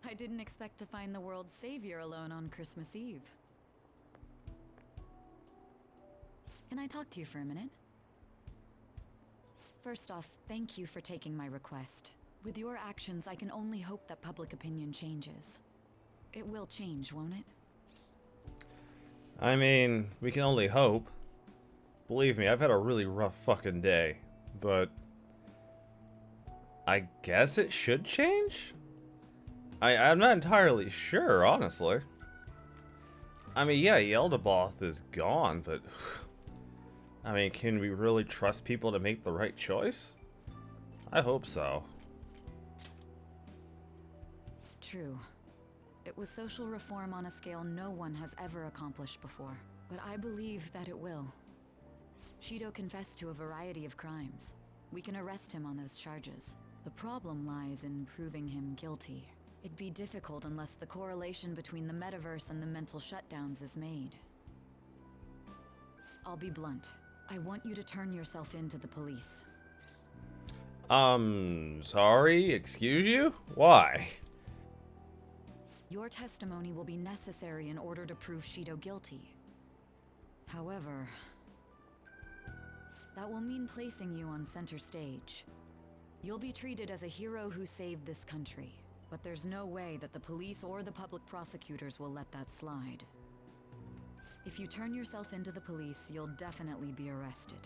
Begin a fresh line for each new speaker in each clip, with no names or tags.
I didn't expect to find the world's savior alone on Christmas Eve. Can I talk to you for a minute? First off, thank you for taking my request. With your actions, I can only hope that public opinion changes. It will change, won't it?
I mean, we can only hope. Believe me, I've had a really rough fucking day, but I guess it should change? I'm not entirely sure, honestly. I mean, yeah, Yeldabaoth is gone, but I mean, can we really trust people to make the right choice? I hope so.
True. It was social reform on a scale no one has ever accomplished before, but I believe that it will. Shido confessed to a variety of crimes. We can arrest him on those charges. The problem lies in proving him guilty. It'd be difficult unless the correlation between the metaverse and the mental shutdowns is made. I'll be blunt. I want you to turn yourself in to the police.
Sorry, excuse you? Why?
Your testimony will be necessary in order to prove Shido guilty. However, that will mean placing you on center stage. You'll be treated as a hero who saved this country, but there's no way that the police or the public prosecutors will let that slide. If you turn yourself into the police, you'll definitely be arrested.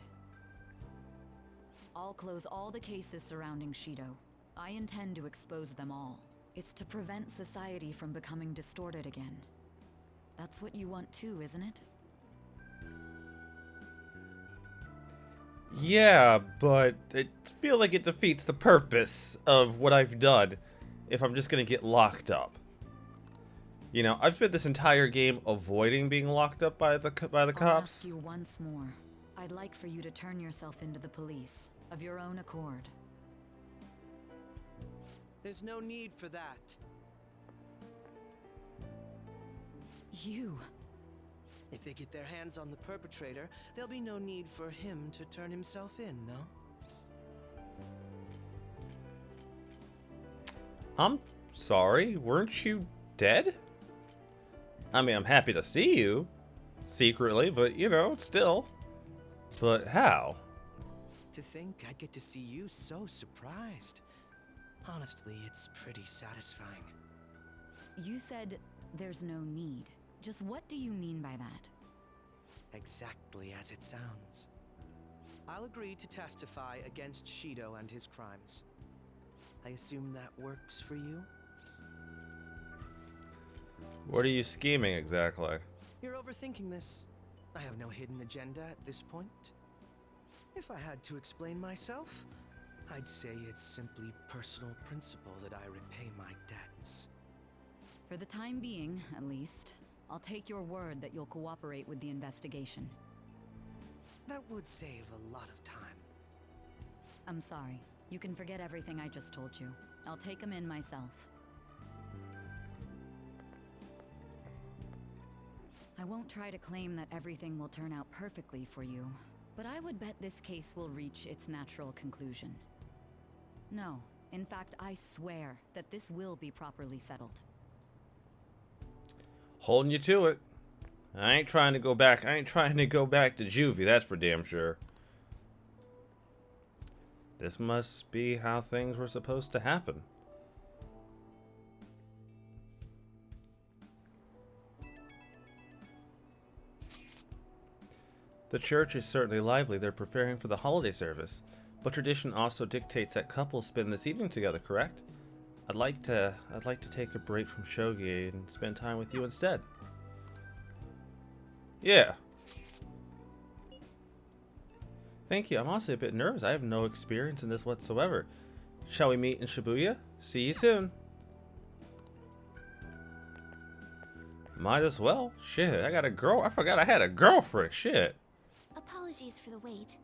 I'll close all the cases surrounding Shido. I intend to expose them all. It's to prevent society from becoming distorted again. That's what you want too, isn't it?
Yeah, but I feel like it defeats the purpose of what I've done if I'm just gonna get locked up. You know, I've spent this entire game avoiding being locked up by the
I'll
cops.
ask you once more. I'd like for you to turn yourself into the police, of your own accord.
There's no need for that.
You...
If they get their hands on the perpetrator, there'll be no need for him to turn himself in, no?
I'm sorry, weren't you dead? I mean, I'm happy to see you, secretly, but you know, still. But how?
To think I'd get to see you so surprised. Honestly, it's pretty satisfying.
You said there's no need. Just what do you mean by that?
Exactly as it sounds. I'll agree to testify against Shido and his crimes. I assume that works for you?
What are you scheming exactly?
You're overthinking this. I have no hidden agenda at this point. If I had to explain myself, I'd say it's simply personal principle that I repay my debts.
For the time being, at least, I'll take your word that you'll cooperate with the investigation.
That would save a lot of time.
I'm sorry. You can forget everything I just told you. I'll take him in myself. I won't try to claim that everything will turn out perfectly for you, but I would bet this case will reach its natural conclusion. No, in fact, I swear that this will be properly settled.
Holding you to it. I ain't trying to go back. I ain't trying to go back to juvie, that's for damn sure. This must be how things were supposed to happen. The church is certainly lively. They're preparing for the holiday service. But tradition also dictates that couples spend this evening together, correct? I'd like to take a break from shogi and spend time with you instead. Yeah. Thank you. I'm honestly a bit nervous. I have no experience in this whatsoever. Shall we meet in Shibuya? See you soon. Might as well. Shit, I got a girl. I forgot I had a girlfriend. Shit.
Apologies for the wait.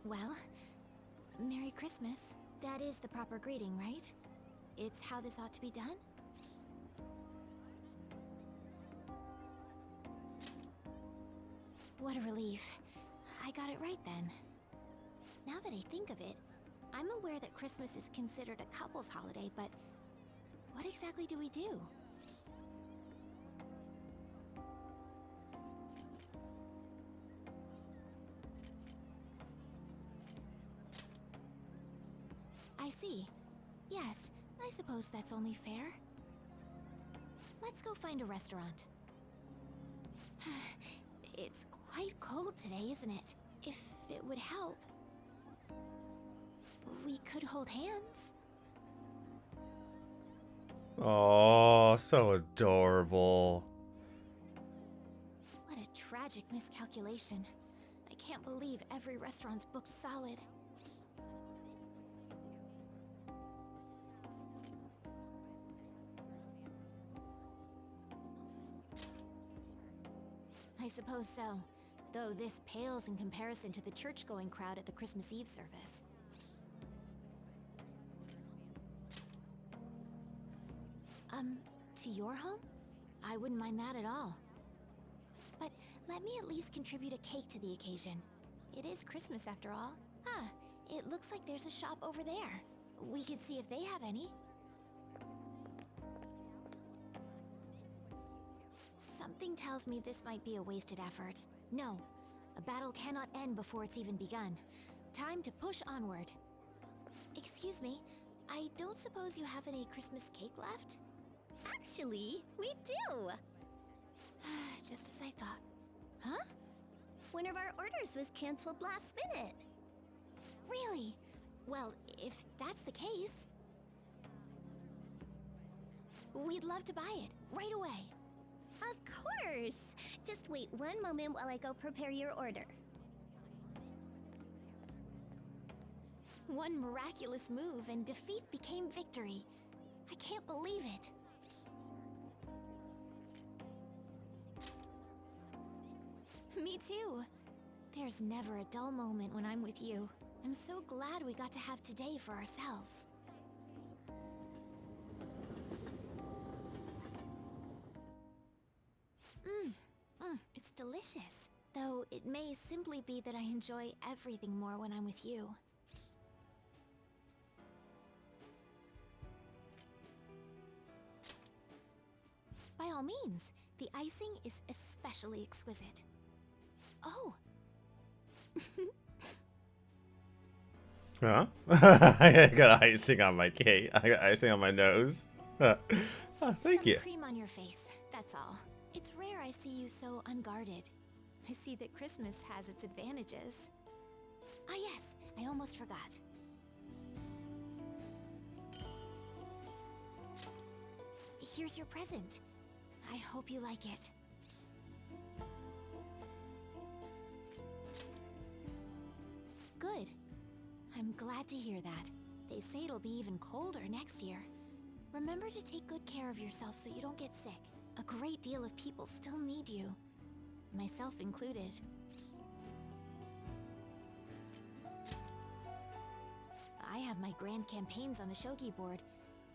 Well, Merry Christmas. That is the proper greeting, right? It's how this ought to be done? What a relief. I got it right then. Now that I think of it, I'm aware that Christmas is considered a couple's holiday, but what exactly do we do? I see. Yes, I suppose that's only fair. Let's go find a restaurant. It's quite cold today, isn't it? If it would help, we could hold hands.
Oh, so adorable.
What a tragic miscalculation. I can't believe every restaurant's booked solid. I suppose so, though this pales in comparison to the church-going crowd at the Christmas Eve service. To your home? I wouldn't mind that at all. But let me at least contribute a cake to the occasion. It is Christmas after all. Ah, it looks like there's a shop over there. We could see if they have any. Something tells me this might be a wasted effort. No, a battle cannot end before it's even begun. Time to push onward. Excuse me, I don't suppose you have any Christmas cake left?
Actually, we do!
Just as I thought. Huh?
One of our orders was canceled last minute.
Really? Well, if that's the case, we'd love to buy it right away.
Of course! Just wait one moment while I go prepare your order.
One miraculous move and defeat became victory. I can't believe it. Me too. There's never a dull moment when I'm with you. I'm so glad we got to have today for ourselves. It's delicious. Though it may simply be that I enjoy everything more when I'm with you. By all means, the icing is especially exquisite. Oh!
Huh? I got icing on my cake. I got icing on my nose. Oh, thank
Some
you.
cream on your face, that's all. It's rare I see you so unguarded. I see that Christmas has its advantages. Ah yes, I almost forgot. Here's your present. I hope you like it. Good. I'm glad to hear that. They say it'll be even colder next year. Remember to take good care of yourself so you don't get sick. A great deal of people still need you. Myself included. I have my grand campaigns on the shogi board,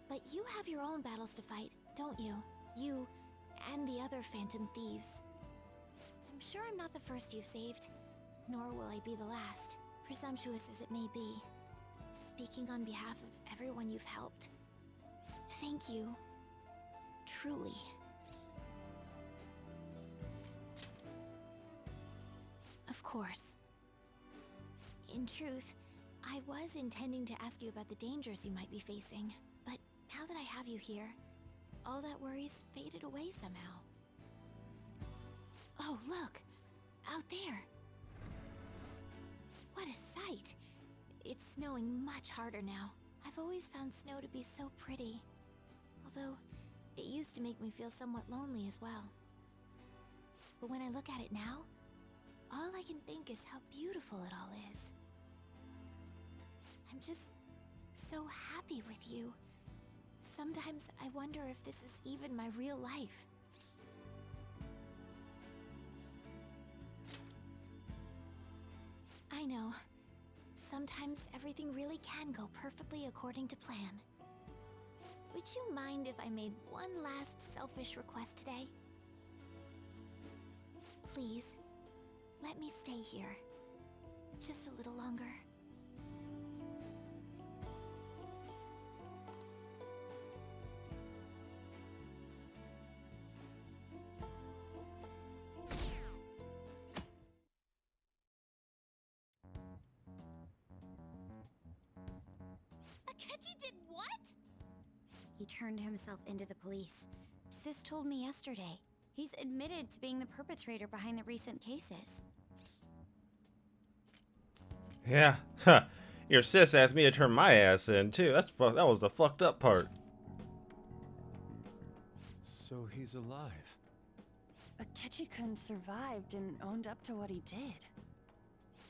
but you have your own battles to fight, don't you? You and the other phantom thieves. I'm sure I'm not the first you've saved, nor will I be the last, presumptuous as it may be. Speaking on behalf of everyone you've helped, thank you. Truly. Of course. In truth, I was intending to ask you about the dangers you might be facing, but now that I have you here, all that worries faded away somehow. Oh, look! Out there! What a sight! It's snowing much harder now. I've always found snow to be so pretty. Although, it used to make me feel somewhat lonely as well. But when I look at it now, all I can think is how beautiful it all is. I'm just so happy with you. Sometimes I wonder if this is even my real life. I know. Sometimes everything really can go perfectly according to plan. Would you mind if I made one last selfish request today? Please, let me stay here. Just a little longer.
Akechi did what?
He turned himself into the police. Sis told me yesterday. He's admitted to being the perpetrator behind the recent cases.
Yeah, huh. Your sis asked me to turn my ass in too. That was the fucked up part.
So he's alive.
Akechi-kun survived and owned up to what he did.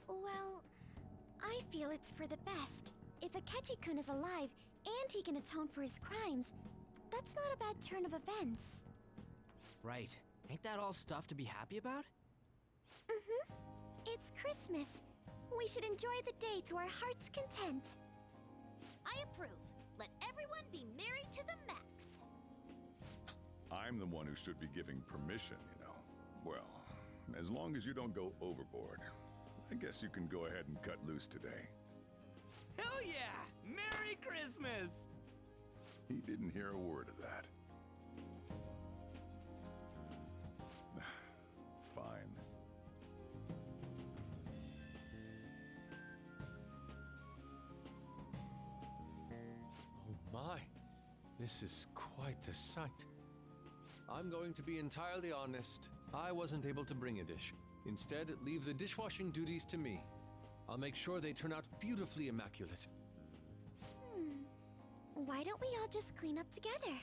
Well, I feel it's for the best. If Akechi-kun is alive and he can atone for his crimes, that's not a bad turn of events.
Right. Ain't that all stuff to be happy about?
Mm-hmm. It's Christmas. We should enjoy the day to our heart's content.
I approve. Let everyone be merry to the max.
I'm the one who should be giving permission, you know. Well, as long as you don't go overboard, I guess you can go ahead and cut loose today.
Hell yeah! Merry Christmas!
He didn't hear a word of that. Fine.
Oh my, this is quite a sight. I'm going to be entirely honest. I wasn't able to bring a dish. Instead, leave the dishwashing duties to me. I'll make sure they turn out beautifully immaculate.
Why don't we all just clean up together?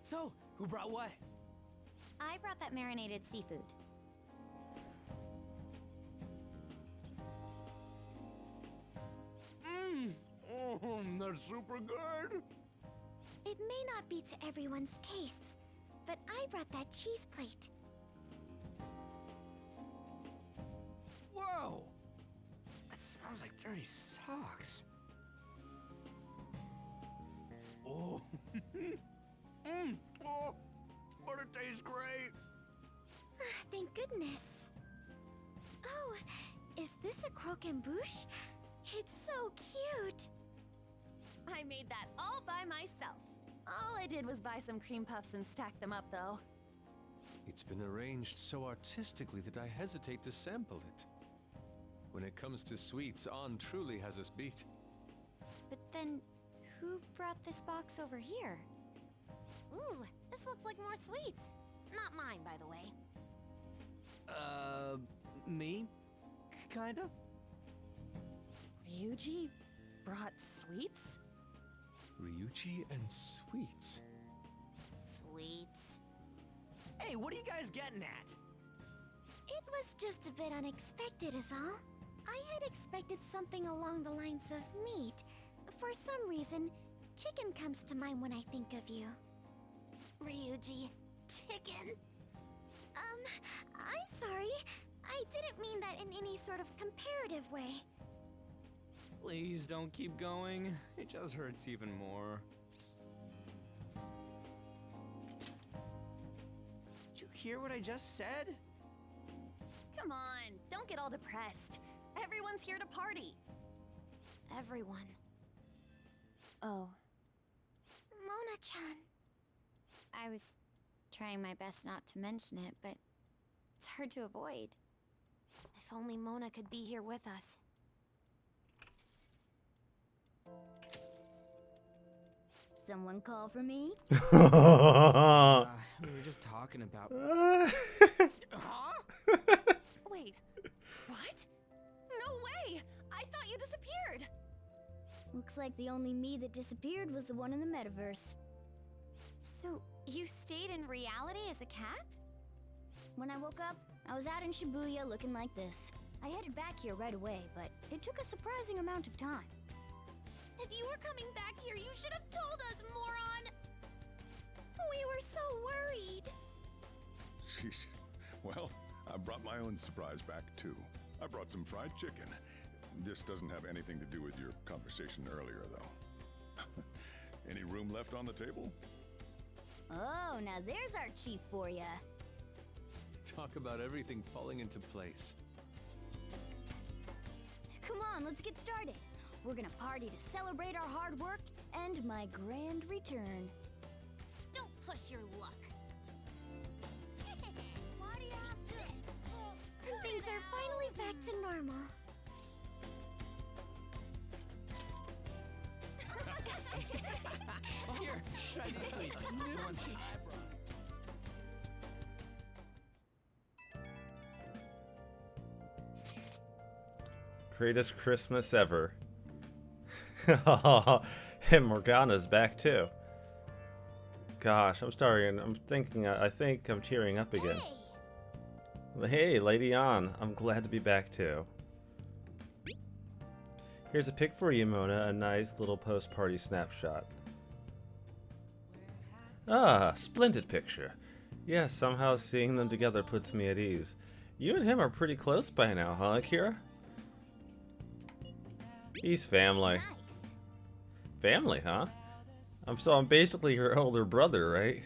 So, who brought what?
I brought that marinated seafood.
That's super good!
It may not be to everyone's tastes, but I brought that cheese plate.
Whoa! That smells like dirty socks. Oh. Oh, but it tastes great.
Thank goodness. Oh, is this a croquembouche? It's so cute.
I made that all by myself. All I did was buy some cream puffs and stack them up, though.
It's been arranged so artistically that I hesitate to sample it. When it comes to sweets, An truly has us beat.
But then, who brought this box over here?
Ooh, this looks like more sweets. Not mine, by the way.
Me? Kinda?
Ryuji brought sweets?
Ryuji and sweets.
Sweets.
Hey, what are you guys getting at?
It was just a bit unexpected is all. I had expected something along the lines of meat. For some reason, chicken comes to mind when I think of you.
Ryuji. Chicken.
I'm sorry. I didn't mean that in any sort of comparative way.
Please don't keep going. It just hurts even more. Did you hear what I just said?
Come on, don't get all depressed. Everyone's here to party.
Everyone. Oh,
Mona-chan.
I was trying my best not to mention it, but it's hard to avoid.
If only Mona could be here with us.
Someone call for me?
We were just talking about... Huh?
Wait, what? No way! I thought you disappeared!
Looks like the only me that disappeared was the one in the metaverse.
So, you stayed in reality as a cat?
When I woke up, I was out in Shibuya looking like this. I headed back here right away, but it took a surprising amount of time.
If you were coming back here, you should have told us, moron! We were so worried.
Sheesh. Well, I brought my own surprise back too. I brought some fried chicken. This doesn't have anything to do with your conversation earlier, though. Any room left on the table?
Oh, now there's our chief for ya.
Talk about everything falling into place.
Come on, let's get started. We're gonna party to celebrate our hard work and my grand return.
Don't push your luck.
Party after this.
Things are finally back to normal.
Greatest Christmas ever. And Morgana's back too. Gosh, I'm starting. I'm thinking. I think I'm tearing up again. Hey, Lady Ann. I'm glad to be back too. Here's a pic for you, Mona. A nice little post-party snapshot. Ah, splendid picture. Yeah, somehow seeing them together puts me at ease. You and him are pretty close by now, huh, Akira? He's family.
Nice.
Family, huh? I'm basically your older brother, right?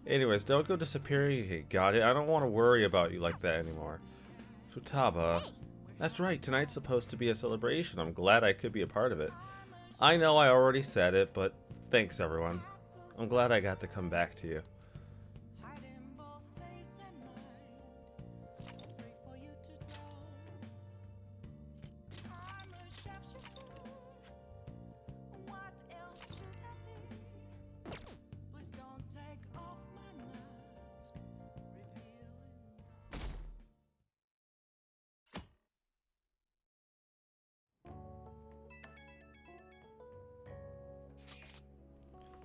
Anyways, don't go to Superior. Got it? I don't want to worry about you like that anymore. Futaba. That's right, tonight's supposed to be a celebration. I'm glad I could be a part of it. I know I already said it, but thanks everyone. I'm glad I got to come back to you.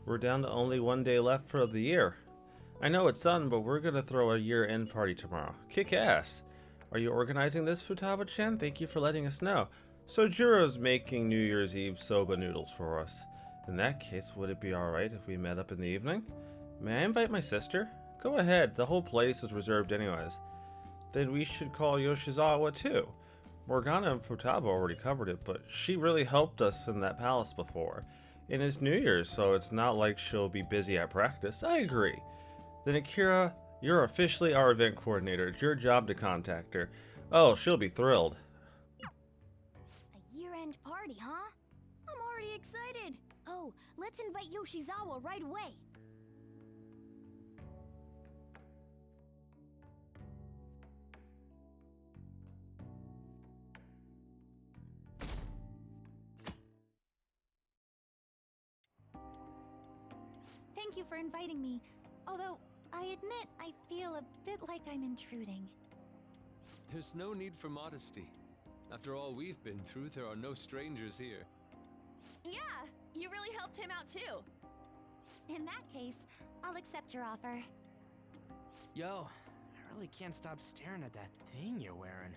We're down to only 1 day left for the year. I know it's sudden, but we're gonna throw a year-end party tomorrow. Kick ass! Are you organizing this, Futaba-chan? Thank you for letting us know. Sojuro's making New Year's Eve soba noodles for us. In that case, would it be alright if we met up in the evening? May I invite my sister? Go ahead, the whole place is reserved anyways. Then we should call Yoshizawa too. Morgana and Futaba already covered it, but she really helped us in that palace before. And it's New Year's, so it's not like she'll be busy at practice. I agree. Then Akira, you're officially our event coordinator. It's your job to contact her. Oh, she'll be thrilled.
A year-end party, huh? I'm already excited. Oh, let's invite Yoshizawa right away.
Thank you for inviting me. Although, I admit I feel a bit like I'm intruding.
There's no need for modesty. After all we've been through, there are no strangers here.
Yeah, you really helped him out too.
In that case, I'll accept your offer.
Yo, I really can't stop staring at that thing you're wearing.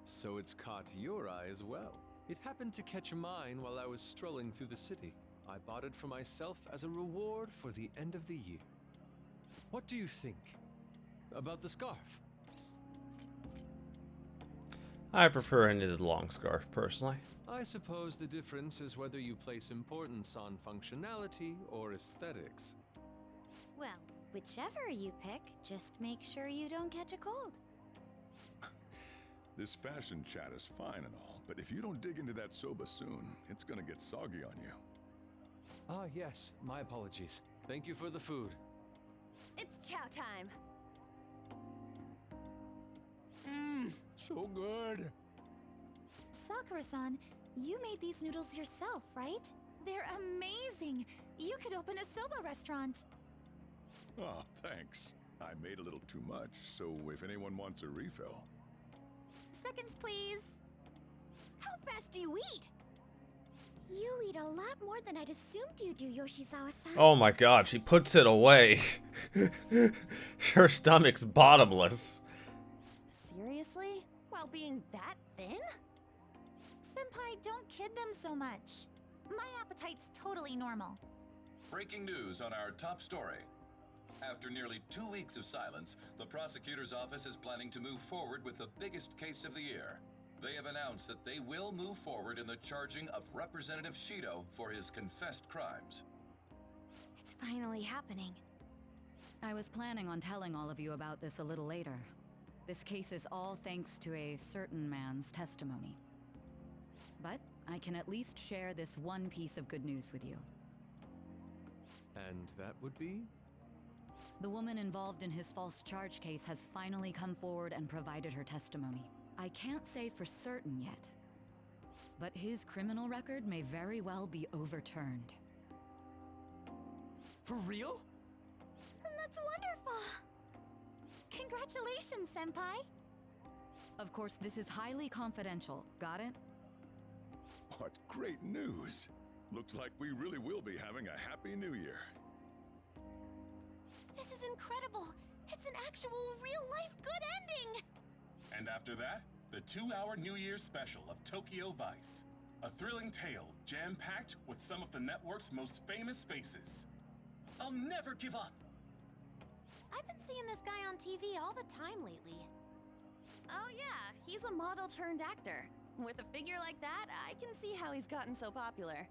So it's caught your eye as well. It happened to catch mine while I was strolling through the city. I bought it for myself as a reward for the end of the year. What do you think about the scarf?
I prefer a knitted long scarf, personally.
I suppose the difference is whether you place importance on functionality or aesthetics.
Well, whichever you pick, just make sure you don't catch a cold.
This fashion chat is fine and all, but if you don't dig into that soba soon, it's gonna get soggy on you.
Ah, yes, my apologies. Thank you for the food.
It's chow time.
So good.
Sakura-san, you made these noodles yourself, right? They're amazing! You could open a soba restaurant.
Oh, thanks. I made a little too much, so if anyone wants a refill.
Seconds, please.
How fast do you eat? You eat a lot more than I'd assumed you do, Yoshizawa-san.
Oh my god, she puts it away. Her stomach's bottomless.
Seriously? While being that thin?
Senpai, don't kid them so much. My appetite's totally normal.
Breaking news on our top story. After nearly 2 weeks of silence, the prosecutor's office is planning to move forward with the biggest case of the year. They have announced that they will move forward in the charging of Representative Shido for his confessed crimes.
It's finally happening.
I was planning on telling all of you about this a little later. This case is all thanks to a certain man's testimony. But I can at least share this one piece of good news with you.
And that would be?
The woman involved in his false charge case has finally come forward and provided her testimony. I can't say for certain yet, but his criminal record may very well be overturned.
For real?
And that's wonderful! Congratulations, Senpai!
Of course, this is highly confidential. Got it?
What great news! Looks like we really will be having a happy new year.
This is incredible! It's an actual, real-life good ending!
And after that, the 2-hour New Year's special of Tokyo Vice. A thrilling tale, jam-packed with some of the network's most famous faces. I'll never give up!
I've been seeing this guy on TV all the time lately.
Oh yeah, he's a model turned actor. With a figure like that, I can see how he's gotten so popular.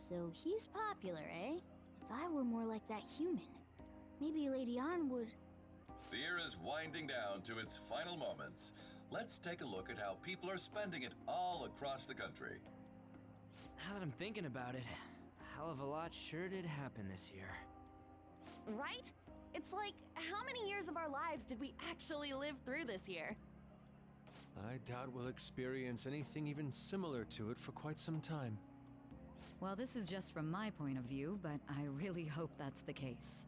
So he's popular, eh? If I were more like that human, maybe Lady Ann would...
The year is winding down to its final moments. Let's take a look at how people are spending it all across the country.
Now that I'm thinking about it, a hell of a lot sure did happen this year.
Right? It's like, how many years of our lives did we actually live through this year?
I doubt we'll experience anything even similar to it for quite some time.
Well, this is just from my point of view, but I really hope that's the case.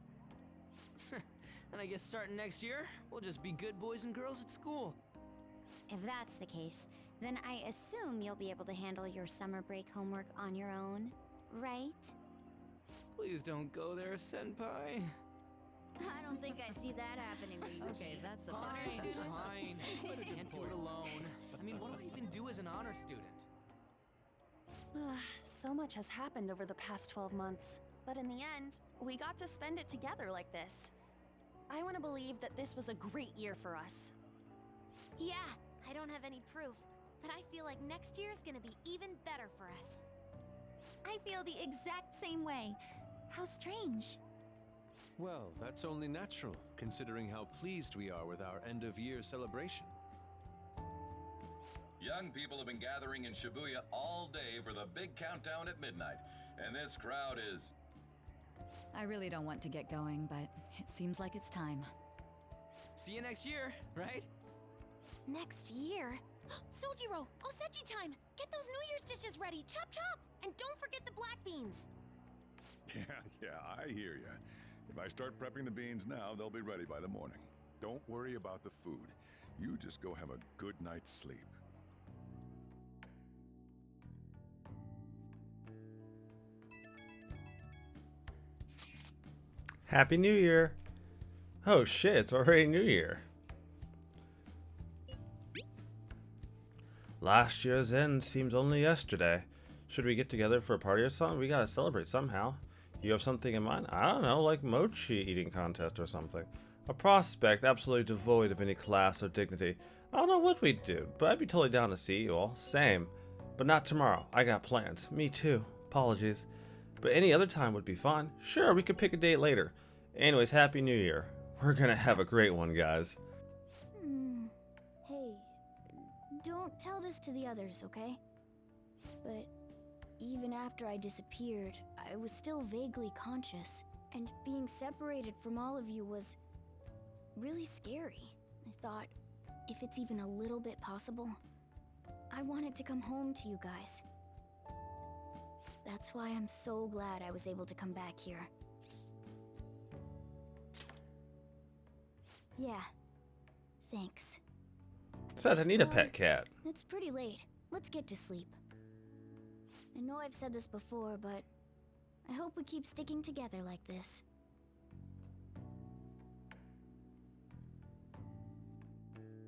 And I guess starting next year, we'll just be good boys and girls at school.
If that's the case, then I assume you'll be able to handle your summer break homework on your own, right?
Please don't go there, Senpai.
I don't think I see that happening.
Okay, that's a
Fine, fine. Can't do it alone. I mean, what do I even do as an honor student?
So much has happened over the past 12 months, but in the end, we got to spend it together like this. I want to believe that this was a great year for us.
Yeah, I don't have any proof, but I feel like next year's gonna be even better for us.
I feel the exact same way. How strange.
Well, that's only natural, considering how pleased we are with our end-of-year celebration.
Young people have been gathering in Shibuya all day for the big countdown at midnight, and this crowd is...
I really don't want to get going, but it seems like it's time.
See you next year, right?
Next year? Sojiro! Osechi time! Get those New Year's dishes ready! Chop chop! And don't forget the black beans!
Yeah, I hear ya. If I start prepping the beans now, they'll be ready by the morning. Don't worry about the food. You just go have a good night's sleep.
Happy New Year! Oh shit, it's already New Year. Last year's end seems only yesterday. Should we get together for a party or something? We gotta celebrate somehow. You have something in mind? I don't know, like mochi eating contest or something. A prospect absolutely devoid of any class or dignity. I don't know what we'd do, but I'd be totally down to see you all. Same. But not tomorrow. I got plans. Me too. Apologies. But any other time would be fun. Sure, we could pick a date later. Anyways, Happy New Year. We're gonna have a great one, guys.
Hey, don't tell this to the others, okay? But even after I disappeared, I was still vaguely conscious, and being separated from all of you was really scary. I thought, if it's even a little bit possible, I wanted to come home to you guys. That's why I'm so glad I was able to come back here. Yeah, thanks.
Said I need a pet cat.
It's pretty late. Let's get to sleep. I know I've said this before, but I hope we keep sticking together like this.